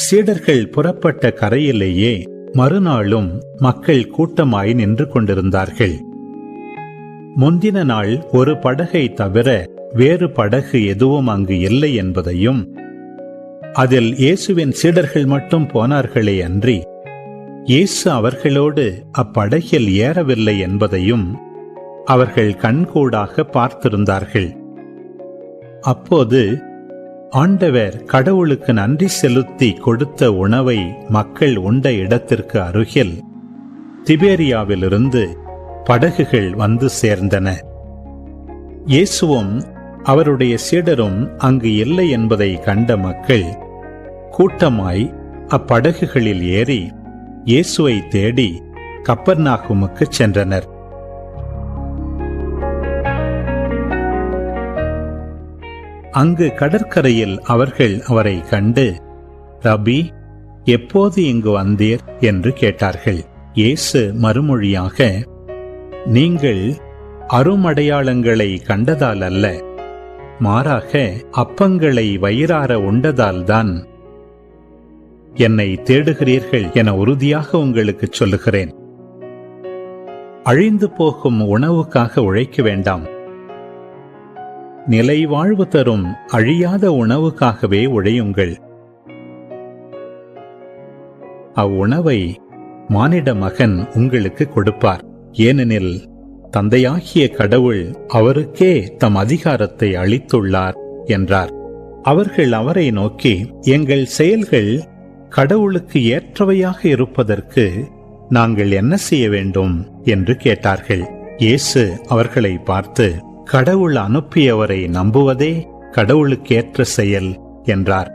சீடர்கள் புறப்பட்ட கரையிலேயே மறுநாளும் மக்கள் கூட்டமாய் நின்று கொண்டிருந்தார்கள். முந்தின நாள் ஒரு படகை தவிர வேறு படகு எதுவும் அங்கு இல்லை என்பதையும், அதில் இயேசுவின் சீடர்கள் மட்டும் போனார்களே அன்றி இயேசு அவர்களோடு அப்படகில் ஏறவில்லை என்பதையும் அவர்கள் கண்கூடாக பார்த்திருந்தார்கள். அப்போது ஆண்டவர் கடவுளுக்கு நன்றி செலுத்தி கொடுத்த உணவை மக்கள் உண்ட இடத்திற்கு அருகில் திபேரியாவிலிருந்து படகுகள் வந்து சேர்ந்தன. இயேசுவும் அவருடைய சீடரும் அங்கு இல்லை என்பதை கண்ட மக்கள் கூட்டமாய் அப்படகுகளில் ஏறி இயேசுவை தேடி கப்பர்நாகுமுக்கு சென்றனர். அங்கு கடற்கரையில் அவர்கள் அவரை கண்டு, ரபி, எப்போது இங்கு வந்தீர் என்று கேட்டார்கள். இயேசு மறுமொழியாக, நீங்கள் அருமடையாளங்களை கண்டதால் அல்ல, மாறாக அப்பங்களை வயிறார உண்டதால்தான் என்னை தேடுகிறீர்கள் என உறுதியாக உங்களுக்கு சொல்லுகிறேன். அழிந்து போகும் உணவுக்காக உழைக்க வேண்டாம், நிலை வாழ்வு தரும் அழியாத உணவுக்காகவே உழையுங்கள். அவ்வுணவை மானிட மகன் உங்களுக்கு கொடுப்பார். ஏனெனில் தந்தையாகிய கடவுள் அவருக்கே தம் அதிகாரத்தை அளித்துள்ளார் என்றார். அவர்கள் அவரை நோக்கி, எங்கள் செயல்கள் கடவுளுக்கு ஏற்றவையாக இருப்பதற்கு நாங்கள் என்ன செய்ய வேண்டும் என்று கேட்டார்கள். இயேசு அவர்களை பார்த்து, கடவுள் அனுப்பியவரை நம்புவதே கடவுளுக்கேற்ற செயல் என்றார்.